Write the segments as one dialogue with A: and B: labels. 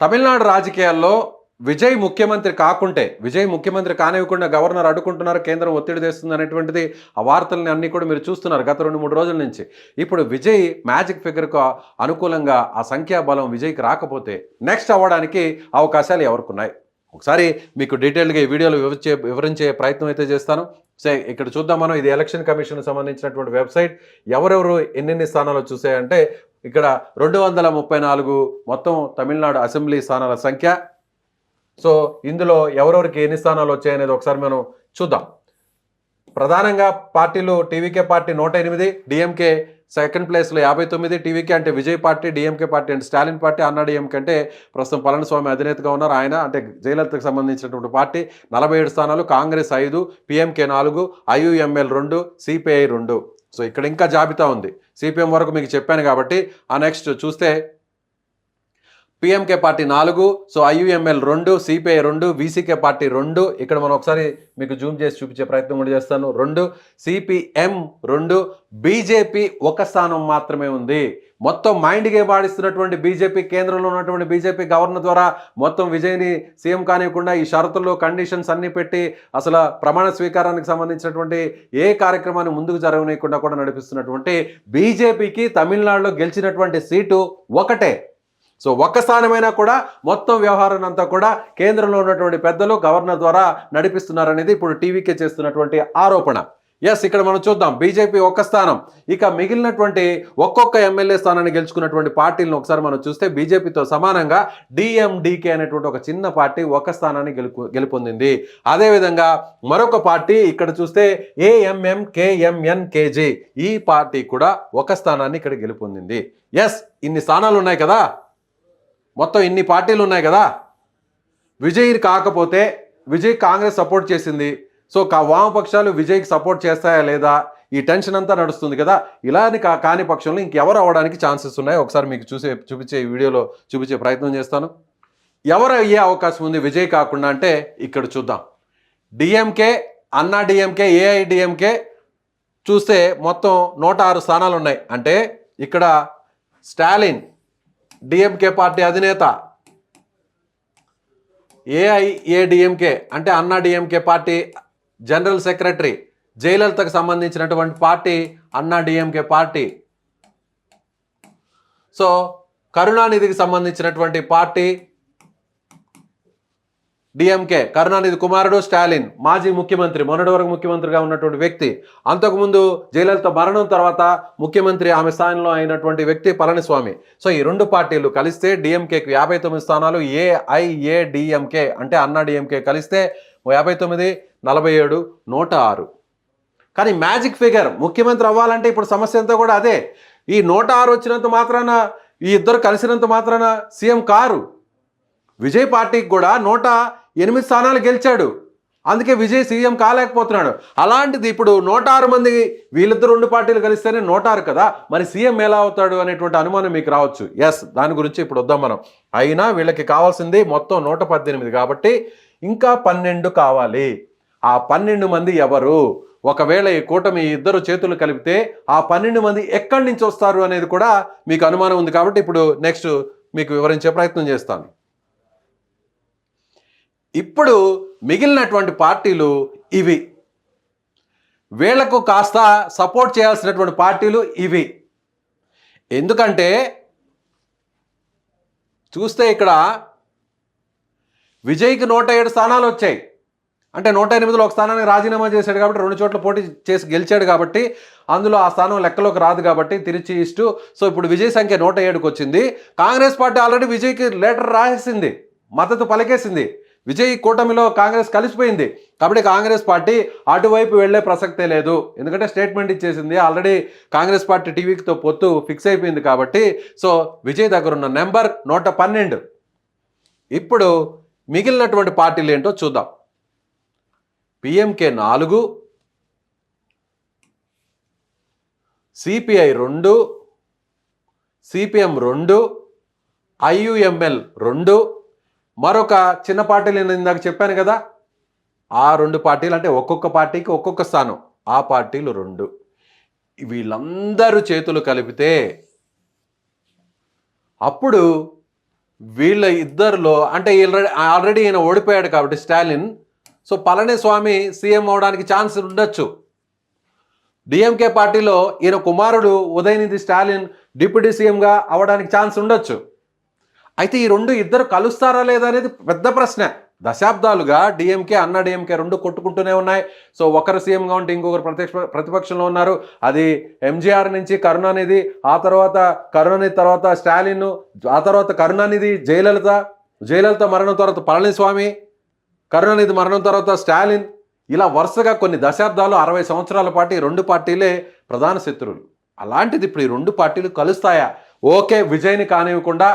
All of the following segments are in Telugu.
A: తమిళనాడు రాజకీయాల్లో విజయ్ ముఖ్యమంత్రి కానివ్వకుండా గవర్నర్ అడ్డుకుంటున్నారు, కేంద్రం ఒత్తిడి తెస్తుంది అనేటువంటిది ఆ వార్తల్ని అన్నీ కూడా మీరు చూస్తున్నారు గత 2-3 రోజుల నుంచి. ఇప్పుడు విజయ్ మ్యాజిక్ ఫిగర్కు అనుకూలంగా ఆ సంఖ్యాబలం విజయ్కి రాకపోతే నెక్స్ట్ అవ్వడానికి అవకాశాలు ఎవరికున్నాయి ఒకసారి మీకు డీటెయిల్గా ఈ వీడియోలో వివరించే ప్రయత్నం అయితే చేస్తాను. ఇక్కడ చూద్దాం మనం. ఇది ఎలక్షన్ కమిషన్ సంబంధించినటువంటి వెబ్సైట్. ఎవరెవరు ఎన్నెన్ని స్థానాలు చూసాయంటే ఇక్కడ 234 మొత్తం తమిళనాడు అసెంబ్లీ స్థానాల సంఖ్య. సో ఇందులో ఎవరెవరికి ఎన్ని స్థానాలు వచ్చాయనేది ఒకసారి మనం చూద్దాం. ప్రధానంగా పార్టీలు టీవీకే పార్టీ 108, డిఎంకే సెకండ్ ప్లేస్లో 59. టీవీకే అంటే విజయ్ పార్టీ, డిఎంకే పార్టీ అంటే స్టాలిన్ పార్టీ, అన్నా డిఎంకే అంటే ప్రస్తుతం పళనిస్వామి అధినేతగా ఉన్నారు, ఆయన అంటే జయలలితకు సంబంధించినటువంటి పార్టీ 47 స్థానాలు. Congress 5, PMK 4, IUML 2, CPI 2. So ఇక్కడ ఇంకా జాబితా ఉంది. సిపిఎం వరకు మీకు చెప్పాను కాబట్టి ఆ నెక్స్ట్ చూస్తే PMK party 4, so IUML 2, CPI 2, VCK party 2. ఇక్కడ మనం ఒకసారి మీకు జూమ్ చేసి చూపించే ప్రయత్నం కూడా చేస్తాను. 2, సిపిఎం 2, బీజేపీ 1 స్థానం మాత్రమే ఉంది. మొత్తం మైండ్ గేమ్ ఆడిస్తున్నటువంటి బీజేపీ, కేంద్రంలో ఉన్నటువంటి బీజేపీ గవర్నర్ ద్వారా మొత్తం విజయ్ని సీఎం కానివ్వకుండా ఈ షరతులు కండిషన్స్ అన్ని పెట్టి అసలు ప్రమాణ స్వీకారానికి సంబంధించినటువంటి ఏ కార్యక్రమాన్ని ముందుకు జరగనీయకుండా కూడా నడిపిస్తున్నటువంటి బీజేపీకి తమిళనాడులో గెలిచినటువంటి సీటు ఒకటే. సో 1 స్థానమైనా కూడా మొత్తం వ్యవహారాన్ని అంతా కూడా కేంద్రంలో ఉన్నటువంటి పెద్దలు గవర్నర్ ద్వారా నడిపిస్తున్నారనేది ఇప్పుడు టీవీకే చేస్తున్నటువంటి ఆరోపణ. ఇక్కడ మనం చూద్దాం. బీజేపీ 1 స్థానం. ఇక మిగిలినటువంటి ఒక్కొక్క ఎమ్మెల్యే స్థానాన్ని గెలుచుకున్నటువంటి పార్టీలను ఒకసారి మనం చూస్తే బీజేపీతో సమానంగా డిఎండికే అనేటువంటి ఒక చిన్న పార్టీ 1 స్థానాన్ని గెలుపొందింది. అదేవిధంగా మరొక పార్టీ ఇక్కడ చూస్తే ఏఎంఎంకేఎంఎన్కేజీ, ఈ పార్టీ కూడా 1 స్థానాన్ని ఇక్కడ గెలుపొందింది. ఇన్ని స్థానాలు ఉన్నాయి కదా, మొత్తం ఇన్ని పార్టీలు ఉన్నాయి కదా. విజయ్ కాకపోతే విజయ్ కాంగ్రెస్ సపోర్ట్ చేసింది. సో వామపక్షాలు విజయ్కి సపోర్ట్ చేస్తాయా లేదా, ఈ టెన్షన్ అంతా నడుస్తుంది కదా. ఇలాని కాని పక్షంలో ఇంకెవరు అవ్వడానికి ఛాన్సెస్ ఉన్నాయి ఒకసారి మీకు చూపించే ఈ వీడియోలో చూపించే ప్రయత్నం చేస్తాను. ఎవరు అయ్యే అవకాశం ఉంది విజయ్ కాకుండా అంటే ఇక్కడ చూద్దాం. డిఎంకే, అన్నా డిఎంకే, ఏఐడిఎంకే చూస్తే మొత్తం 106 స్థానాలు ఉన్నాయి. అంటే ఇక్కడ స్టాలిన్ డిఎంకే పార్టీ అధినేత, ఏఐఏడిఎంకే అంటే అన్నా డిఎంకే పార్టీ జనరల్ సెక్రటరీ, జయలలితకు సంబంధించినటువంటి పార్టీ అన్నా డిఎంకే పార్టీ. సో కరుణానిధికి సంబంధించినటువంటి పార్టీ డిఎంకే, కరుణానిధి కుమారుడు స్టాలిన్, మాజీ ముఖ్యమంత్రి, మొన్నటి వరకు ముఖ్యమంత్రిగా ఉన్నటువంటి వ్యక్తి. అంతకుముందు జయలలిత మరణం తర్వాత ముఖ్యమంత్రి ఆమె స్థానంలో అయినటువంటి వ్యక్తి పళనిస్వామి. సో ఈ 2 పార్టీలు కలిస్తే డిఎంకేకి 59 స్థానాలు, ఏఐఏడిఎంకే అంటే అన్నా డిఎంకే కలిస్తే 59, 47, 106. కానీ మ్యాజిక్ ఫిగర్ ముఖ్యమంత్రి అవ్వాలంటే ఇప్పుడు సమస్య అంతా కూడా అదే. ఈ 106 వచ్చినంత మాత్రాన, ఈ ఇద్దరు కలిసినంత మాత్రాన సీఎం కారు. విజయ్ పార్టీకి కూడా 108 స్థానాలు గెలిచాడు, అందుకే విజయ్ సీఎం కాలేకపోతున్నాడు. అలాంటిది ఇప్పుడు 106 మంది, వీళ్ళిద్దరు 2 పార్టీలు కలిస్తేనే 106 కదా, మరి సీఎం ఎలా అవుతాడు అనేటువంటి అనుమానం మీకు రావచ్చు. దాని గురించి ఇప్పుడు వద్దాం మనం. అయినా వీళ్ళకి కావాల్సింది మొత్తం 118 కాబట్టి ఇంకా 12 కావాలి. ఆ 12 మంది ఎవరు? ఒకవేళ ఈ కూటమి ఇద్దరు చేతులు కలిపితే ఆ 12 మంది ఎక్కడి నుంచి వస్తారు అనేది కూడా మీకు అనుమానం ఉంది. కాబట్టి ఇప్పుడు నెక్స్ట్ మీకు వివరించే ప్రయత్నం చేస్తాను. ఇప్పుడు మిగిలినటువంటి పార్టీలు ఇవి. వీళ్లకు కాస్త సపోర్ట్ చేయాల్సినటువంటి పార్టీలు ఇవి. ఎందుకంటే చూస్తే ఇక్కడ విజయ్కి 107 స్థానాలు వచ్చాయి. అంటే 108లో 1 స్థానానికి రాజీనామా చేశాడు కాబట్టి 2 చోట్ల పోటీ చేసి గెలిచాడు కాబట్టి అందులో ఆ స్థానం లెక్కలోకి రాదు కాబట్టి తిరిచి ఇస్తూ. సో ఇప్పుడు విజయ్ సంఖ్య 107కి వచ్చింది. కాంగ్రెస్ పార్టీ ఆల్రెడీ విజయ్కి లెటర్ రాసేసింది, మద్దతు పలికేసింది. విజయ్ కూటమిలో కాంగ్రెస్ కలిసిపోయింది కాబట్టి కాంగ్రెస్ పార్టీ అటువైపు వెళ్లే ప్రసక్తే లేదు. ఎందుకంటే స్టేట్మెంట్ ఇచ్చేసింది ఆల్రెడీ. కాంగ్రెస్ పార్టీ టీవీతో పొత్తు ఫిక్స్ అయిపోయింది కాబట్టి. సో విజయ్ దగ్గర ఉన్న నెంబర్ 112. ఇప్పుడు మిగిలినటువంటి పార్టీలు ఏంటో చూద్దాం. పిఎంకే 4, సిపిఐ 2, సిపిఎం 2, ఐయుఎంఎల్ 2, మరొక చిన్న పార్టీలు నేను ఇందాక చెప్పాను కదా, ఆ 2 పార్టీలు అంటే ఒక్కొక్క పార్టీకి ఒక్కొక్క స్థానం, ఆ పార్టీలు 2. వీళ్ళందరూ చేతులు కలిపితే అప్పుడు వీళ్ళ ఇద్దరిలో అంటే ఆల్రెడీ ఈయన ఓడిపోయాడు కాబట్టి స్టాలిన్, సో పళనిస్వామి సీఎం అవడానికి ఛాన్స్ ఉండొచ్చు. డిఎంకే పార్టీలో ఈయన కుమారుడు ఉదయనిధి స్టాలిన్ డిప్యూటీ సీఎంగా అవడానికి ఛాన్స్ ఉండొచ్చు. అయితే ఈ ఇద్దరు కలుస్తారా లేదా అనేది పెద్ద ప్రశ్న. దశాబ్దాలుగా డిఎంకే అన్నా డిఎంకే రెండు కొట్టుకుంటూనే ఉన్నాయి. సో ఒకరు సీఎంగా ఉంటే ఇంకొకరు ప్రతిపక్షంలో ఉన్నారు. అది ఎంజీఆర్ నుంచి కరుణానిధి, ఆ తర్వాత కరుణానిధి తర్వాత స్టాలిన్, ఆ తర్వాత కరుణానిధి జయలలిత మరణం తర్వాత పళనిస్వామి, కరుణానిధి మరణం తర్వాత స్టాలిన్, ఇలా వరుసగా కొన్ని దశాబ్దాలు 60 సంవత్సరాల పాటు ఈ రెండు పార్టీలే ప్రధాన శత్రువులు. అలాంటిది ఇప్పుడు ఈ రెండు పార్టీలు కలుస్తాయా? ఓకే, విజయ్ని కానివ్వకుండా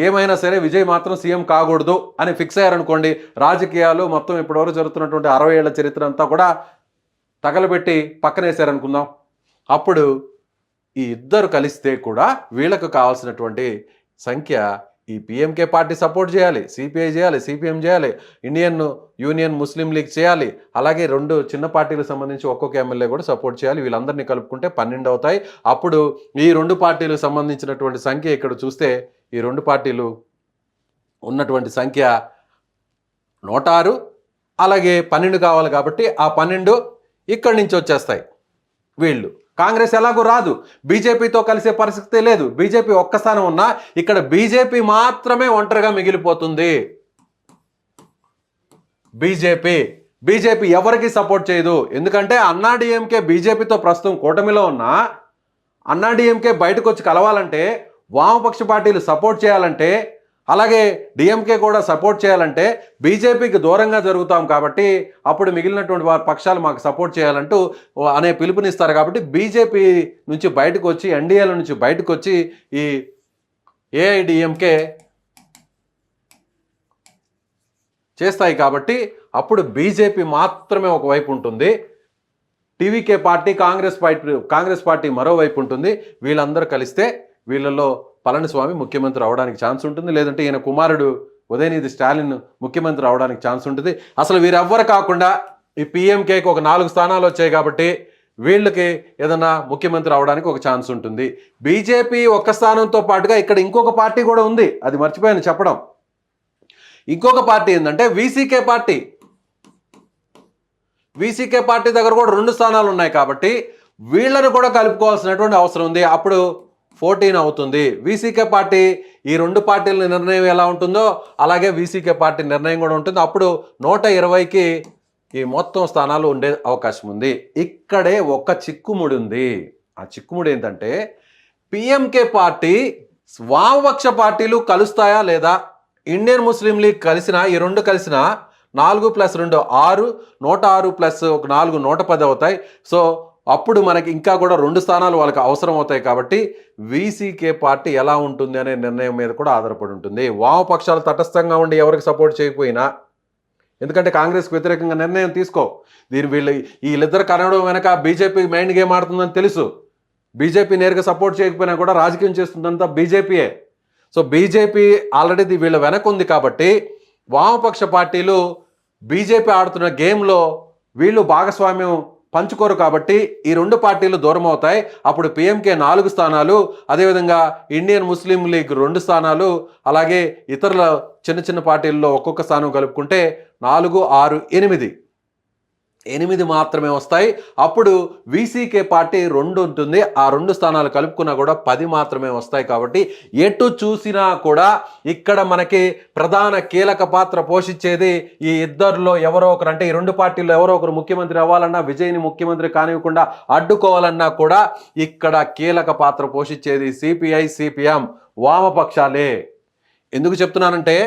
A: ఏమైనా సరే విజయ్ మాత్రం సీఎం కాకూడదు అని ఫిక్స్ అయ్యారనుకోండి, రాజకీయాలు మొత్తం ఇప్పటివరకు జరుగుతున్నటువంటి 60 ఏళ్ల చరిత్ర అంతా కూడా తగలబెట్టి పక్కనేసారనుకుందాం. అప్పుడు ఈ ఇద్దరు కలిస్తే కూడా వీళ్ళకు కావాల్సినటువంటి సంఖ్య ఈ పిఎంకే పార్టీ సపోర్ట్ చేయాలి, సిపిఐ చేయాలి, సిపిఎం చేయాలి, ఇండియన్ యూనియన్ ముస్లిం లీగ్ చేయాలి, అలాగే రెండు చిన్న పార్టీలకు సంబంధించి ఒక్కొక్క ఎమ్మెల్యే కూడా సపోర్ట్ చేయాలి. వీళ్ళందరినీ కలుపుకుంటే 12 అవుతాయి. అప్పుడు ఈ రెండు పార్టీలకు సంబంధించినటువంటి సంఖ్య ఇక్కడ చూస్తే ఈ రెండు పార్టీలు ఉన్నటువంటి సంఖ్య 106, అలాగే 12 కావాలి కాబట్టి ఆ 12 ఇక్కడి నుంచి వచ్చేస్తాయి. వీళ్ళు కాంగ్రెస్ ఎలాగో రాదు, బీజేపీతో కలిసే పరిస్థితి లేదు. బీజేపీ ఒక్క స్థానం ఉన్నా ఇక్కడ బీజేపీ మాత్రమే ఒంటరిగా మిగిలిపోతుంది. బీజేపీ ఎవరికి సపోర్ట్ చేయదు. ఎందుకంటే అన్నాడీఎంకే బీజేపీతో ప్రస్తుతం కూటమిలో ఉన్నా అన్నాడీఎంకే బయటకు వచ్చి కలవాలంటే, వామపక్ష పార్టీలు సపోర్ట్ చేయాలంటే, అలాగే డిఎంకే కూడా సపోర్ట్ చేయాలంటే బీజేపీకి దూరంగా జరుగుతాం కాబట్టి అప్పుడు మిగిలినటువంటి వారి పక్షాలు మాకు సపోర్ట్ చేయాలంటూ అనే పిలుపునిస్తారు. కాబట్టి బీజేపీ నుంచి బయటకు వచ్చి, ఎన్డీఏల నుంచి బయటకు వచ్చి ఈ ఏఐడిఎంకే చేస్తాయి. కాబట్టి అప్పుడు బీజేపీ మాత్రమే ఒకవైపు ఉంటుంది, టీవీకే పార్టీ కాంగ్రెస్ పార్టీ మరోవైపు ఉంటుంది. వీళ్ళందరూ కలిస్తే వీళ్ళలో పళనిస్వామి ముఖ్యమంత్రి అవడానికి ఛాన్స్ ఉంటుంది, లేదంటే ఈయన కుమారుడు ఉదయనిధి స్టాలిన్ ముఖ్యమంత్రి అవడానికి ఛాన్స్ ఉంటుంది. అసలు వీరెవ్వరు కాకుండా ఈ పిఎంకేకి ఒక 4 స్థానాలు వచ్చాయి కాబట్టి వీళ్ళకి ఏదన్నా ముఖ్యమంత్రి అవడానికి ఒక ఛాన్స్ ఉంటుంది. బీజేపీ ఒక్క స్థానంతో పాటుగా ఇక్కడ ఇంకొక పార్టీ కూడా ఉంది, అది మర్చిపోయాను చెప్పడం. ఇంకొక పార్టీ ఏంటంటే వీసీకే పార్టీ దగ్గర కూడా 2 స్థానాలు ఉన్నాయి కాబట్టి వీళ్ళను కూడా కలుపుకోవాల్సినటువంటి అవసరం ఉంది. అప్పుడు 14 అవుతుంది. వీసీకే పార్టీ ఈ రెండు పార్టీల నిర్ణయం ఎలా ఉంటుందో అలాగే వీసీకే పార్టీ నిర్ణయం కూడా ఉంటుంది. అప్పుడు 120కి ఈ మొత్తం స్థానాలు ఉండే అవకాశం ఉంది. ఇక్కడే ఒక చిక్కుముడి ఉంది. ఆ చిక్కుముడి ఏంటంటే పిఎంకే పార్టీ వామపక్ష పార్టీలు కలుస్తాయా లేదా? ఇండియన్ ముస్లిం లీగ్ కలిసిన, ఈ రెండు కలిసిన 4 + 2 6, 106 + 4 110 అవుతాయి. సో అప్పుడు మనకి ఇంకా కూడా 2 స్థానాలు వాళ్ళకి అవసరం అవుతాయి. కాబట్టి వీసీకే పార్టీ ఎలా ఉంటుంది అనే నిర్ణయం మీద కూడా ఆధారపడి ఉంటుంది. వామపక్షాలు తటస్థంగా ఉండి ఎవరికి సపోర్ట్ చేయకపోయినా, ఎందుకంటే కాంగ్రెస్కి వ్యతిరేకంగా నిర్ణయం వీళ్ళిద్దరు కనడం వెనక బీజేపీ మైండ్ గేమ్ ఆడుతుందని తెలుసు. బీజేపీ నేరుగా సపోర్ట్ చేయకపోయినా కూడా రాజకీయం చేస్తుందంతా బీజేపీయే. సో బీజేపీ ఆల్రెడీ వీళ్ళ వెనక ఉంది కాబట్టి వామపక్ష పార్టీలు బీజేపీ ఆడుతున్న గేమ్లో వీళ్ళు భాగస్వామ్యం పంచుకోరు కాబట్టి ఈ రెండు పార్టీలు దూరం అవుతాయి. అప్పుడు పిఎంకే 4 స్థానాలు, అదేవిధంగా ఇండియన్ ముస్లిం లీగ్ 2 స్థానాలు, అలాగే ఇతరుల చిన్న పార్టీల్లో ఒక్కొక్క స్థానం కలుపుకుంటే 4, 6, 8 మాత్రమే వస్తాయి. అప్పుడు వీసీకే పార్టీ 2 ఉంటుంది. ఆ 2 స్థానాలు కలుపుకున్నా కూడా 10 మాత్రమే వస్తాయి. కాబట్టి ఎటు చూసినా కూడా ఇక్కడ మనకి ప్రధాన కీలక పాత్ర పోషించేది ఈ ఇద్దరిలో ఎవరో ఒకరు. అంటే ఈ రెండు పార్టీల్లో ఎవరో ఒకరు ముఖ్యమంత్రి అవ్వాలన్నా, విజయ్ని ముఖ్యమంత్రి కానివ్వకుండా అడ్డుకోవాలన్నా కూడా ఇక్కడ కీలక పాత్ర పోషించేది సిపిఐ, సిపిఎం వామపక్షాలే. ఎందుకు చెప్తున్నానంటే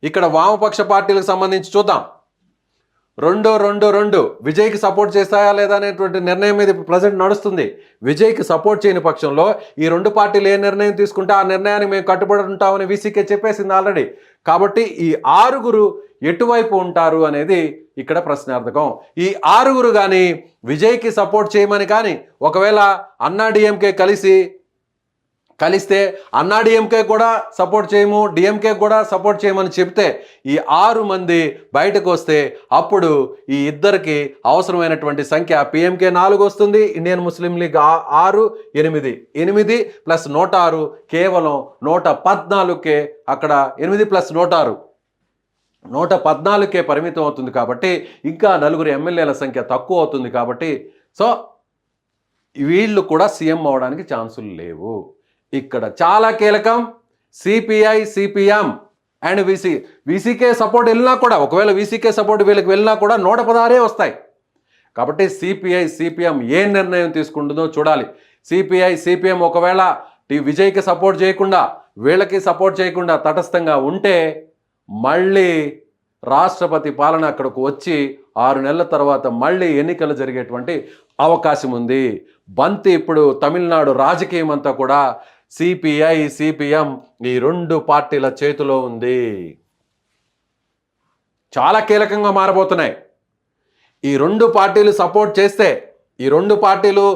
A: ఇక్కడ వామపక్ష పార్టీలకు సంబంధించి చూద్దాం. 2 విజయ్కి సపోర్ట్ చేస్తాయా లేదా అనేటువంటి నిర్ణయం మీద ప్రజెంట్ నడుస్తుంది. విజయ్కి సపోర్ట్ చేయని పక్షంలో ఈ రెండు పార్టీలు ఏ నిర్ణయం తీసుకుంటే ఆ నిర్ణయానికి మేము కట్టుబడి ఉంటామని వీసీకే చెప్పేసింది ఆల్రెడీ. కాబట్టి ఈ 6 ఎటువైపు ఉంటారు అనేది ఇక్కడ ప్రశ్నార్థకం. ఈ 6 కానీ విజయ్కి సపోర్ట్ చేయమని కానీ, ఒకవేళ అన్నాడీఎంకే కలిసి కలిస్తే అన్నా డిఎంకే కూడా సపోర్ట్ చేయము, డిఎంకే కూడా సపోర్ట్ చేయమని చెప్తే ఈ 6 మంది బయటకు వస్తే అప్పుడు ఈ ఇద్దరికి అవసరమైనటువంటి సంఖ్య పిఎంకే 4 వస్తుంది, ఇండియన్ ముస్లిం లీగ్ 6, 8 8 ప్లస్ 106 కేవలం 114కే, అక్కడ 8 ప్లస్ 106 114కే పరిమితం అవుతుంది. కాబట్టి ఇంకా 4 ఎమ్మెల్యేల సంఖ్య తక్కువ అవుతుంది. కాబట్టి సో వీళ్ళు కూడా సీఎం అవడానికి ఛాన్సులు లేవు. ఇక్కడ చాలా కీలకం CPI, CPM and VCK support వెళ్ళినా కూడా, ఒకవేళ వీసీకే సపోర్ట్ వీళ్ళకి వెళ్ళినా కూడా 116 వస్తాయి. కాబట్టి సిపిఐ, సిపిఎం ఏ నిర్ణయం తీసుకుంటుందో చూడాలి. సిపిఐ, సిపిఎం ఒకవేళ విజయ్కి సపోర్ట్ చేయకుండా, వీళ్ళకి సపోర్ట్ చేయకుండా తటస్థంగా ఉంటే మళ్ళీ రాష్ట్రపతి పాలన అక్కడికి వచ్చి 6 నెలల తర్వాత మళ్ళీ ఎన్నికలు జరిగేటువంటి అవకాశం ఉంది. బంతి ఇప్పుడు తమిళనాడు రాజకీయం అంతా కూడా సిపిఐ, సిపిఎం ఈ 2 పార్టీల చేతిలో ఉంది. చాలా కీలకంగా మారబోతున్నాయి. ఈ 2 పార్టీలు సపోర్ట్ చేస్తే, ఈ 2 పార్టీలు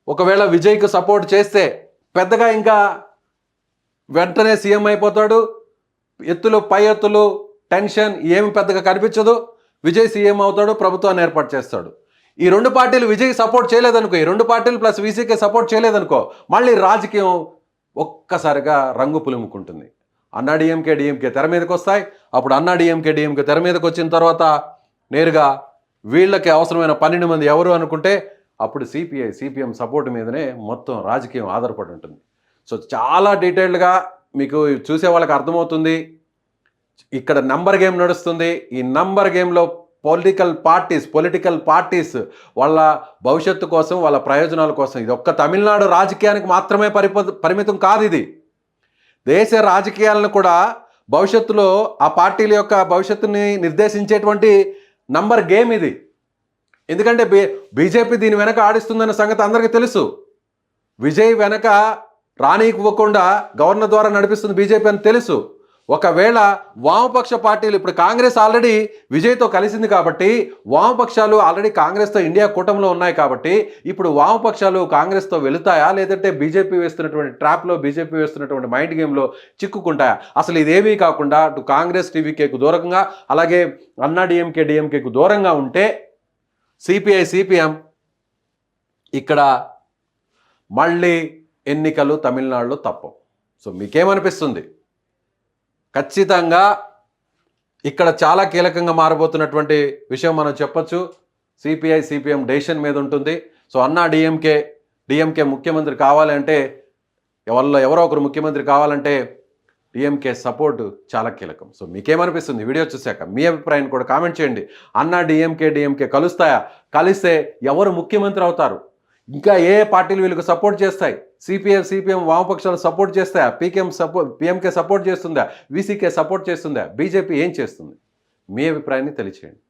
A: ఒకవేళ విజయ్కి సపోర్ట్ చేస్తే పెద్దగా ఇంకా వెంటనే సీఎం అయిపోతాడు. ఎత్తులు పై ఎత్తులు టెన్షన్ ఏమి పెద్దగా కనిపించదు. విజయ్ సీఎం అవుతాడు, ప్రభుత్వాన్ని ఏర్పాటు చేస్తాడు. ఈ 2 పార్టీలు విజయ్ సపోర్ట్ చేయలేదనుకో, ఈ 2 పార్టీలు ప్లస్ వీసీకే సపోర్ట్ చేయలేదనుకో, మళ్ళీ రాజకీయం ఒక్కసారిగా రంగు పులుముకుంటుంది. అన్నా డిఎంకే తెర మీదకి వస్తాయి. అప్పుడు అన్నా డిఎంకే తెర మీదకి వచ్చిన తర్వాత నేరుగా వీళ్ళకి అవసరమైన 12 మంది ఎవరు అనుకుంటే అప్పుడు సిపిఐ, సిపిఎం సపోర్ట్ మీదనే మొత్తం రాజకీయం ఆధారపడి ఉంటుంది. సో చాలా డీటెయిల్డ్గా మీకు చూసే వాళ్ళకి అర్థమవుతుంది. ఇక్కడ నంబర్ గేమ్ నడుస్తుంది. ఈ నంబర్ గేమ్లో పొలిటికల్ పార్టీస్ వాళ్ళ భవిష్యత్తు కోసం, వాళ్ళ ప్రయోజనాల కోసం, ఇది ఒక్క తమిళనాడు రాజకీయానికి మాత్రమే పరిమితం కాదు. ఇది దేశ రాజకీయాలను కూడా భవిష్యత్తులో ఆ పార్టీల యొక్క భవిష్యత్తుని నిర్దేశించేటువంటి నంబర్ గేమ్ ఇది. ఎందుకంటే బీజేపీ దీని వెనక ఆడిస్తుందన్న సంగతి అందరికీ తెలుసు. విజయ్ వెనక రానివ్వకుండా గవర్నర్ ద్వారా నడిపిస్తుంది బీజేపీ అని తెలుసు. ఒకవేళ వామపక్ష పార్టీలు, ఇప్పుడు కాంగ్రెస్ ఆల్రెడీ విజయ్తో కలిసింది కాబట్టి, వామపక్షాలు ఆల్రెడీ కాంగ్రెస్తో ఇండియా కూటమిలో ఉన్నాయి కాబట్టి ఇప్పుడు వామపక్షాలు కాంగ్రెస్తో వెళుతాయా, లేదంటే బీజేపీ వేస్తున్నటువంటి ట్రాప్లో, బీజేపీ వేస్తున్నటువంటి మైండ్ గేమ్లో చిక్కుకుంటాయా? అసలు ఇదేమీ కాకుండా అటు కాంగ్రెస్ టీవీకేకు దూరంగా, అలాగే అన్నా డిఎంకేకు దూరంగా ఉంటే సిపిఐ, సిపిఎం ఇక్కడ మళ్ళీ ఎన్నికలు తమిళనాడులో తప్పవు. సో మీకేమనిపిస్తుంది? ఖచ్చితంగా ఇక్కడ చాలా కీలకంగా మారబోతున్నటువంటి విషయం మనం చెప్పొచ్చు. సిపిఐ, సిపిఎం డెసిషన్ మీద ఉంటుంది. సో అన్నా డిఎంకే ముఖ్యమంత్రి కావాలంటే, ఎవరో ఒకరు ముఖ్యమంత్రి కావాలంటే డిఎంకే సపోర్టు చాలా కీలకం. సో మీకేమనిపిస్తుంది? వీడియో చూశాక మీ అభిప్రాయం కూడా కామెంట్ చేయండి. అన్నా డిఎంకే కలుస్తాయా? కలిస్తే ఎవరు ముఖ్యమంత్రి అవుతారు? ఇంకా ఏ పార్టీలు వీళ్ళకి సపోర్ట్ చేస్తాయి? సిపిఎం వామపక్షాలు సపోర్ట్ చేస్తాయా? పిఎంకే సపోర్ట్ చేస్తుందా? వీసీకే సపోర్ట్ చేస్తుందా? బీజేపీ ఏం చేస్తుంది? మీ అభిప్రాయాన్ని తెలియచేయండి.